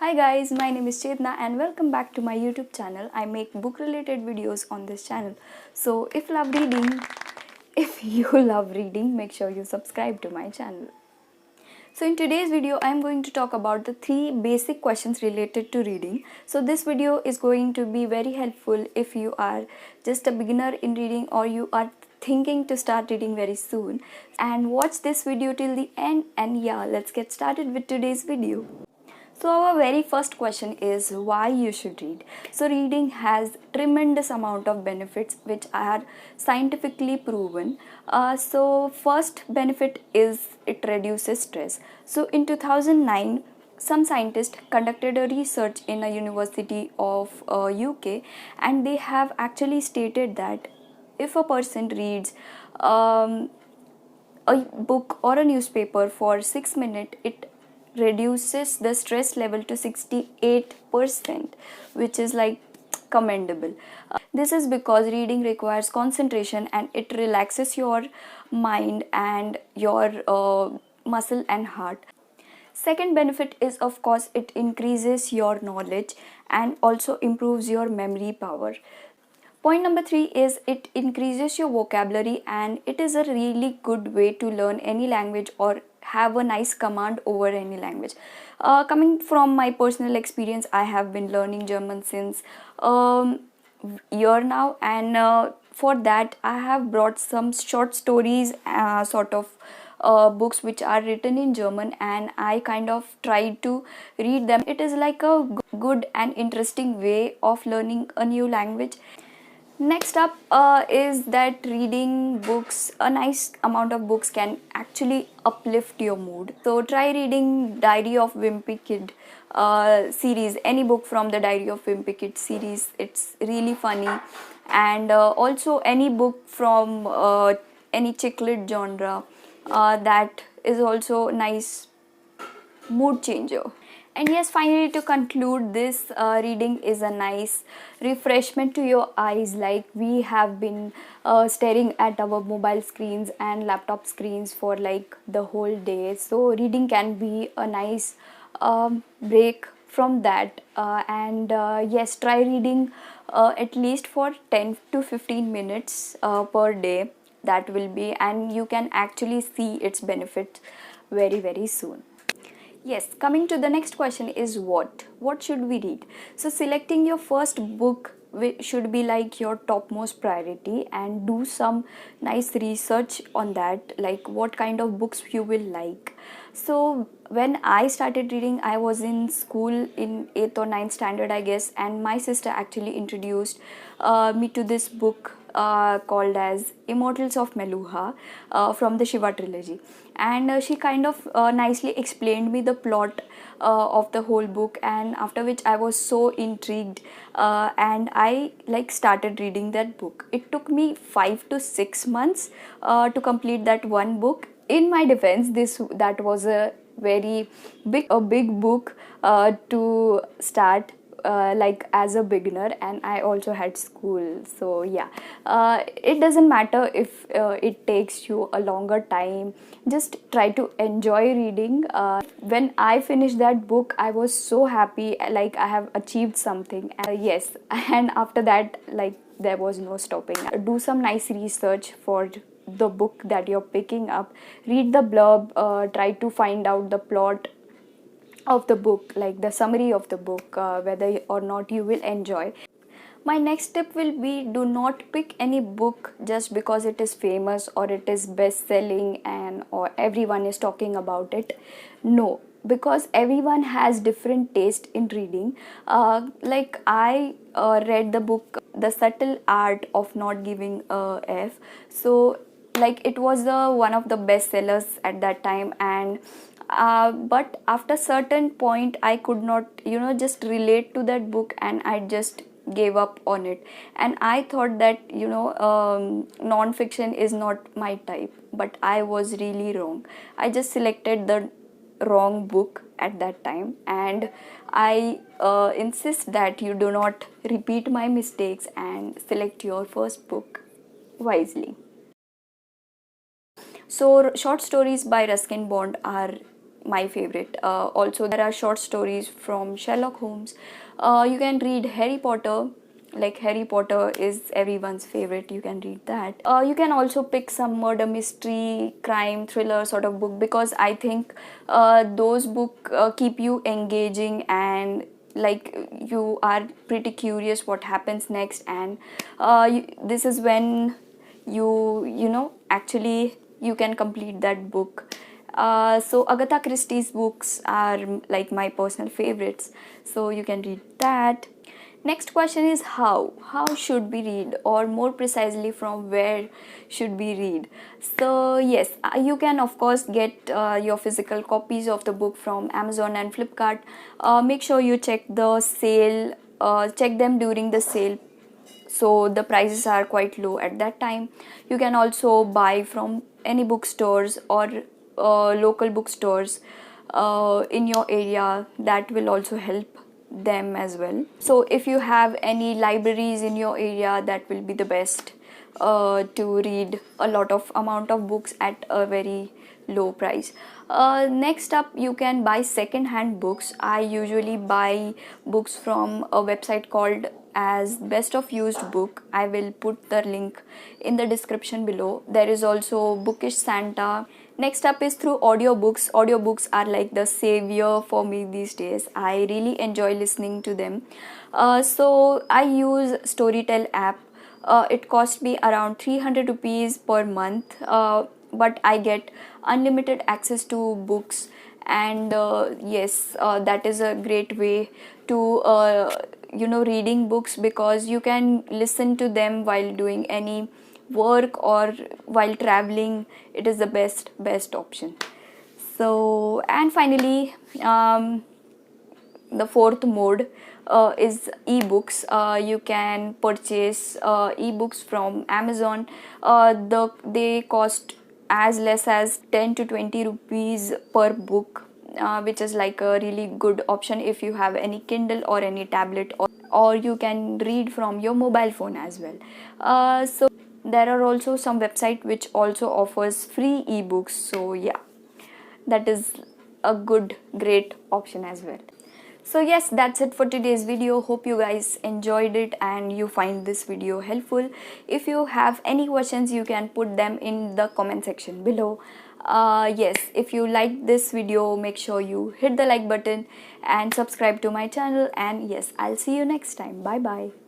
Hi guys, my name is Chetna and welcome back to my YouTube channel. I make book related videos on this channel. So if you love reading, make sure you subscribe to my channel. So in today's video, I am going to talk about the 3 basic questions related to reading. So this video is going to be very helpful if you are just a beginner in reading or you are thinking to start reading very soon. And watch this video till the end, and yeah, let's get started with today's video. So our very first question is why you should read. So reading has tremendous amount of benefits which are scientifically proven. So first benefit is it reduces stress. So in 2009, some scientists conducted a research in a university of UK, and they have actually stated that if a person reads a book or a newspaper for 6 minutes, it reduces the stress level to 68%, which is like commendable. This is because reading requires concentration and it relaxes your mind and your muscle and heart. Second benefit is, of course, it increases your knowledge and also improves your memory power. Point number 3 is it increases your vocabulary, and it is a really good way to learn any language or have a nice command over any language. Coming from my personal experience, I have been learning German since year now, and for that I have brought some short stories, sort of books which are written in German, and I kind of try to read them. It is like a good and interesting way of learning a new language. Next up is that reading books, a nice amount of books can actually uplift your mood. So try reading Diary of Wimpy Kid series, any book from the Diary of Wimpy Kid series. It's really funny. And also any book from any chick lit genre, that is also nice mood changer. And yes, finally, to conclude, this reading is a nice refreshment to your eyes. Like we have been staring at our mobile screens and laptop screens for like the whole day, so reading can be a nice break from that. And yes, try reading at least for 10 to 15 minutes per day. That will be, and you can actually see its benefits very soon. Yes, coming to the next question is what? What should we read? So, selecting your first book should be like your topmost priority, and do some nice research on that, like what kind of books you will like. So, when I started reading, I was in school in 8th or 9th standard, I guess, and my sister actually introduced me to this book called as Immortals of Meluha from the Shiva trilogy, and she kind of nicely explained me the plot of the whole book, and after which I was so intrigued, and I like started reading that book. It took me 5 to 6 months to complete that one book. In my defense, this that was a very big book to start, like as a beginner, and I also had school. So yeah, it doesn't matter if it takes you a longer time, just try to enjoy reading. When I finished that book, I was so happy, like I have achieved something. Yes, and after that, like there was no stopping. Do some nice research for the book that you're picking up, read the blurb, try to find out the plot of the book, like the summary of the book, whether or not you will enjoy. My next tip will be, do not pick any book just because it is famous or it is best selling and or everyone is talking about it. No, because everyone has different taste in reading. Like I read the book The Subtle Art of Not Giving a F. So like it was the one of the best sellers at that time, and but after certain point I could not just relate to that book, and I just gave up on it. And I thought that non-fiction is not my type, but I was really wrong. I just selected the wrong book at that time, and I insist that you do not repeat my mistakes and select your first book wisely. So short stories by Ruskin Bond are my favorite. Also, there are short stories from Sherlock Holmes. You can read Harry Potter. Like Harry Potter is everyone's favorite. You can read that. You can also pick some murder mystery, crime, thriller sort of book, because I think those book keep you engaging, and like you are pretty curious what happens next, and this is when you know actually you can complete that book. So Agatha Christie's books are like my personal favorites, so you can read that. Next question is how should we read, or more precisely from where should we read? So yes, you can of course get your physical copies of the book from Amazon and Flipkart. Make sure you check the sale, check them during the sale, so the prices are quite low at that time. You can also buy from any bookstores or local bookstores in your area. That will also help them as well. So if you have any libraries in your area, that will be the best to read a lot of amount of books at a very low price. Next up, you can buy second hand books. I usually buy books from a website called as Best of Used Book. I will put the link in the description below. There is also Bookish Santa. Next up is through audiobooks. Audiobooks are like the savior for me these days. I really enjoy listening to them. So I use Storytel app. It cost me around 300 rupees per month, but I get unlimited access to books, and yes, that is a great way to reading books, because you can listen to them while doing any work or while traveling. It is the best option. So, and finally, the fourth mode is ebooks. You can purchase ebooks from Amazon. They cost as less as 10 to 20 rupees per book, which is like a really good option if you have any Kindle or any tablet, or you can read from your mobile phone as well. So there are also some website which also offers free ebooks. So yeah, that is a great option as well. So yes, that's it for today's video. Hope you guys enjoyed it and you find this video helpful. If you have any questions, you can put them in the comment section below. Yes, if you like this video, make sure you hit the like button and subscribe to my channel. And yes, I'll see you next time. Bye bye.